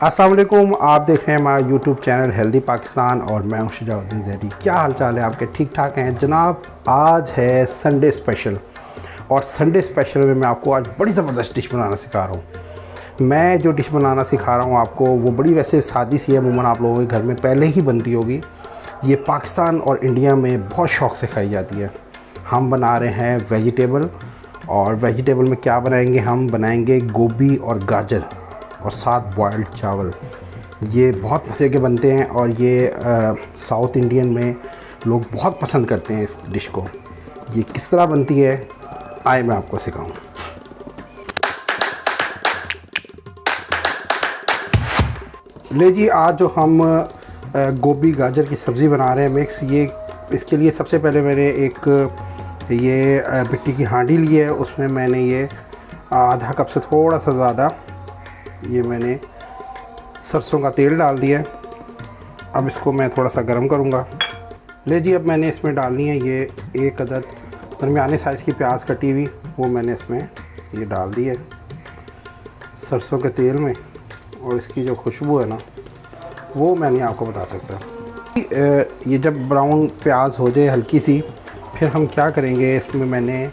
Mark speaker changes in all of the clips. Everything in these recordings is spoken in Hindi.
Speaker 1: अस्सलाम वालेकुम। आप देख रहे हैं हमारा यूट्यूब चैनल हेल्दी पाकिस्तान और मैं हूं शुजाउद्दीन ज़हरी। क्या हाल चाल है आपके? ठीक ठाक हैं जनाब। आज है संडे स्पेशल और संडे स्पेशल में मैं आपको आज बड़ी ज़बरदस्त डिश बनाना सिखा रहा हूं। मैं जो डिश बनाना सिखा रहा हूं आपको वो बड़ी वैसे सादी सी है, अमूमन आप लोगों के घर में पहले ही बनती होगी। ये पाकिस्तान और इंडिया में बहुत शौक़ से खाई जाती है। हम बना रहे हैं वेजिटेबल, और वेजिटेबल में क्या बनाएंगे? हम बनाएंगे गोभी और गाजर और साथ बॉयल्ड चावल। ये बहुत मज़े के बनते हैं और ये साउथ इंडियन में लोग बहुत पसंद करते हैं इस डिश को। ये किस तरह बनती है आए मैं आपको सिखाऊं। ले जी, आज जो हम गोभी गाजर की सब्ज़ी बना रहे हैं मिक्स, ये इसके लिए सबसे पहले मैंने एक ये मिट्टी की हांडी ली है। उसमें मैंने ये आधा कप से थोड़ा सा ज़्यादा ये मैंने सरसों का तेल डाल दिया है। अब इसको मैं थोड़ा सा गर्म करूँगा। ले जी, अब मैंने इसमें डालनी है ये एक अदद दरमियाने साइज़ की प्याज कटी हुई, वो मैंने इसमें ये डाल दी है सरसों के तेल में। और इसकी जो खुशबू है ना, वो मैं नहीं आपको बता सकता। ये जब ब्राउन प्याज हो जाए हल्की सी, फिर हम क्या करेंगे, इसमें मैंने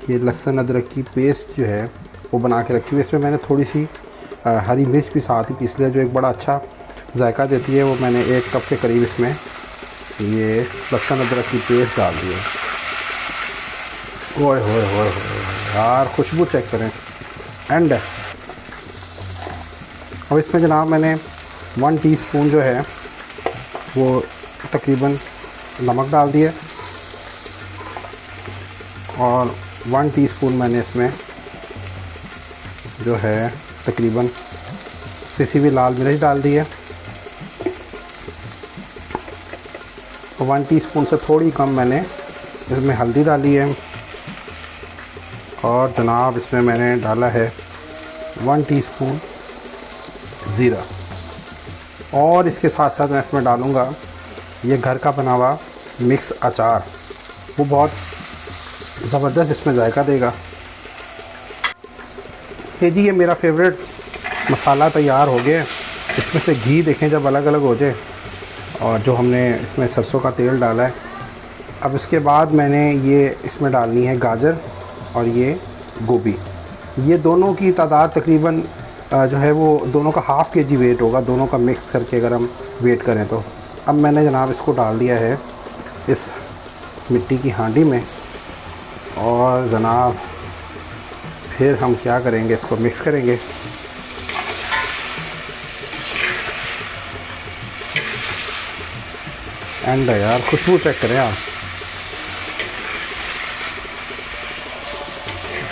Speaker 1: ये लहसुन अदरक की पेस्ट जो है वो बना के रखी हुई। इसमें मैंने थोड़ी सी हरी मिर्च भी साथ ही पीस लिया, जो एक बड़ा अच्छा जायका देती है। वो मैंने एक कप के करीब इसमें ये लहसुन अदरक की पेस्ट डाल दी है। ओए होए होए यार, खुशबू चेक करें। एंड अब इसमें जनाब मैंने 1 टीस्पून जो है वो तकरीबन नमक डाल दिया और 1 टीस्पून मैंने इसमें जो है तकरीबन पिसी हुई लाल मिर्च डाल दी है। और 1 टीस्पून से थोड़ी कम मैंने इसमें हल्दी डाली है। और जनाब इसमें मैंने डाला है 1 टीस्पून ज़ीरा। और इसके साथ साथ मैं इसमें डालूँगा ये घर का बना हुआ मिक्स अचार, वो बहुत ज़बरदस्त इसमें जायका देगा। ये जी, ये मेरा फेवरेट मसाला तैयार हो गया। इसमें से घी देखें जब अलग अलग हो जाए, और जो हमने इसमें सरसों का तेल डाला है। अब इसके बाद मैंने ये इसमें डालनी है गाजर और ये गोभी। ये दोनों की तादाद तकरीबन जो है वो दोनों का हाफ़ के जी वेट होगा, दोनों का मिक्स करके अगर हम वेट करें तो। अब मैंने जनाब इसको डाल दिया है इस मिट्टी की हांडी में। और जनाब फिर हम क्या करेंगे, इसको मिक्स करेंगे। एंड यार, खुशबू चेक करें आप।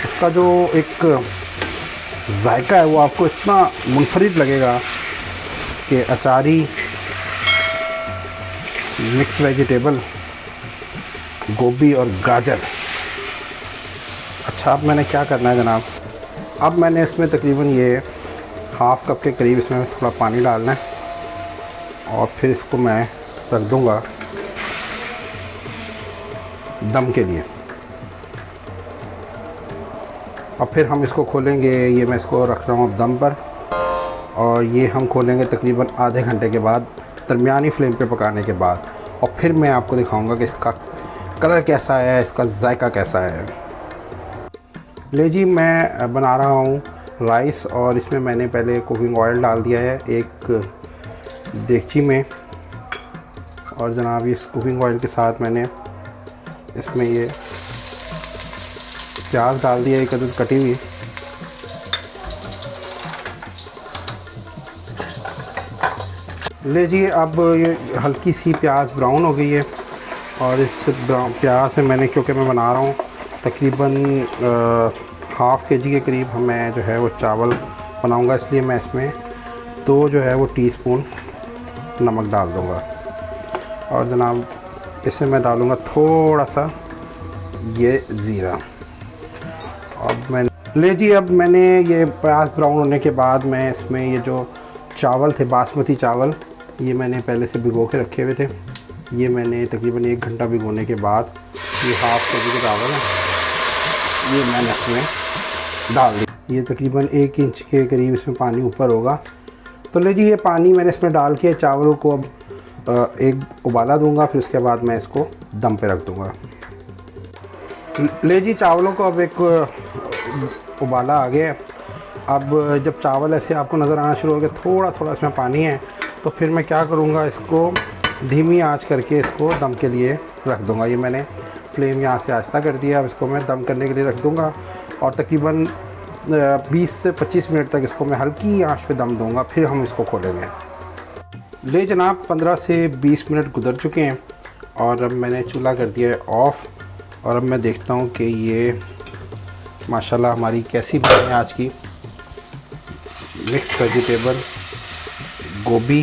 Speaker 1: इसका जो एक जायका है वो आपको इतना मुनफरिद लगेगा कि अचारी मिक्स वेजिटेबल गोभी और गाजर। अच्छा, अब मैंने क्या करना है जनाब, अब मैंने इसमें तकरीबन ये हाफ़ कप के करीब इसमें थोड़ा पानी डालना है और फिर इसको मैं रख दूँगा दम के लिए। और फिर हम इसको खोलेंगे। ये मैं इसको रख रहा हूँ दम पर, और ये हम खोलेंगे तकरीबन आधे घंटे के बाद, दरमियानी फ्लेम पे पकाने के बाद। और फिर मैं आपको दिखाऊंगा कि इसका कलर कैसा है, इसका जायका कैसा है। ले जी, मैं बना रहा हूँ राइस, और इसमें मैंने पहले कुकिंग ऑयल डाल दिया है एक देगची में। और जनाब इस कुकिंग ऑयल के साथ मैंने इसमें ये प्याज डाल दिया, एक अदद कटी हुई। ले जी, अब ये हल्की सी प्याज ब्राउन हो गई है, और इस प्याज में मैंने, क्योंकि मैं बना रहा हूँ तकरीबन हाफ़ के जी के करीब, मैं जो है वो चावल बनाऊँगा, इसलिए मैं इसमें 2 जो है वो टीस्पून नमक डाल दूँगा। और जनाब इसमें मैं डालूँगा थोड़ा सा ये ज़ीरा। अब मैंने ले जी, अब मैंने ये प्याज ब्राउन होने के बाद मैं इसमें ये जो चावल थे, बासमती चावल, ये मैंने पहले से भिगो के रखे हुए थे। ये मैंने तकरीबन 1 घंटा भिगोने के बाद ये हाफ़ के जी के चावल है, ये मैंने इसमें डाल दिया। ये तकरीबन 1 इंच के करीब इसमें पानी ऊपर होगा, तो ले जी ये पानी मैंने इसमें डाल के चावल को अब एक उबाला दूंगा, फिर उसके बाद मैं इसको दम पे रख दूंगा। ले जी चावलों को अब एक उबाला आ गया। अब जब चावल ऐसे आपको नज़र आना शुरू हो गया, थोड़ा थोड़ा इसमें पानी है, तो फिर मैं क्या करूँगा, इसको धीमी आंच करके इसको दम के लिए रख दूँगा। ये मैंने फ्लेम यहाँ से आहिस्ता कर दिया। अब इसको मैं दम करने के लिए रख दूँगा और तकरीबन 20 से 25 मिनट तक इसको मैं हल्की आंच पे दम दूँगा, फिर हम इसको खोलेंगे। ले जनाब 15 से 20 मिनट गुजर चुके हैं और अब मैंने चूल्हा कर दिया है ऑफ़। और अब मैं देखता हूँ कि ये माशाल्लाह हमारी कैसी बनी है आज की मिक्स वेजिटेबल गोभी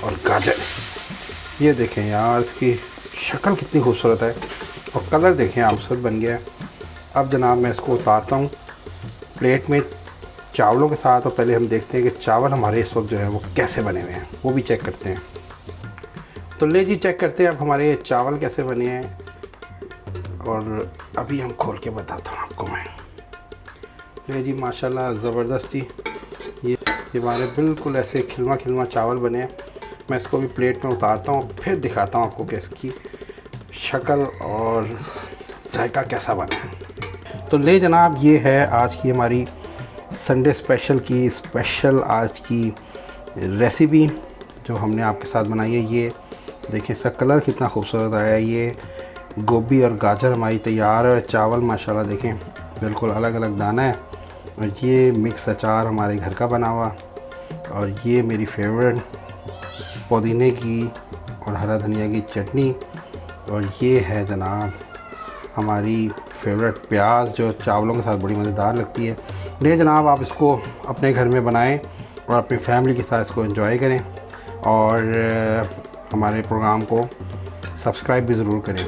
Speaker 1: और गाजर। ये देखें यार, इसकी शक्ल कितनी खूबसूरत है और कलर देखें आप, खूबसूरत बन गया है। अब जनाब मैं इसको उतारता हूँ प्लेट में चावलों के साथ। और पहले हम देखते हैं कि चावल हमारे इस वक्त जो है वो कैसे बने हुए हैं, वो भी चेक करते हैं। तो ले जी चेक करते हैं अब हमारे चावल कैसे बने हैं, और अभी हम खोल के बताता हूँ आपको मैं। ले जी माशाल्लाह ज़बरदस्त जी, ये हमारे बिल्कुल ऐसे खिलवा खिलवा चावल बने हैं। मैं इसको भी प्लेट में उतारता हूँ, फिर दिखाता हूँ आपको कि इसकी शक्ल और जायका कैसा बना है। तो ले जनाब ये है आज की हमारी संडे स्पेशल की स्पेशल आज की रेसिपी जो हमने आपके साथ बनाई है। ये देखिए इसका कलर कितना खूबसूरत आया है। ये गोभी और गाजर हमारी तैयार है। चावल माशाल्लाह देखें बिल्कुल अलग अलग दाना है। और ये मिक्स अचार हमारे घर का बना हुआ, और ये मेरी फेवरेट पुदीने की और हरा धनिया की चटनी, और ये है जनाब हमारी फेवरेट प्याज जो चावलों के साथ बड़ी मज़ेदार लगती है। ले जनाब आप इसको अपने घर में बनाएं और अपनी फैमिली के साथ इसको एंजॉय करें, और हमारे प्रोग्राम को सब्सक्राइब भी ज़रूर करें।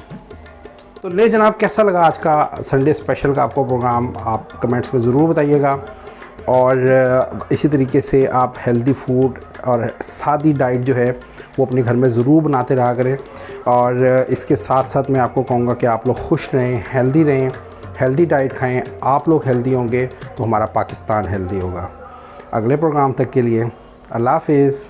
Speaker 1: तो ले जनाब कैसा लगा आज का संडे स्पेशल का आपको प्रोग्राम, आप कमेंट्स में ज़रूर बताइएगा। और इसी तरीके से आप हेल्दी फूड और सादी डाइट जो है वो अपने घर में ज़रूर बनाते रहा करें। और इसके साथ साथ मैं आपको कहूँगा कि आप लोग खुश रहें, हेल्दी डाइट खाएं। आप लोग हेल्दी होंगे तो हमारा पाकिस्तान हेल्दी होगा। अगले प्रोग्राम तक के लिए अल्लाह हाफ़िज़।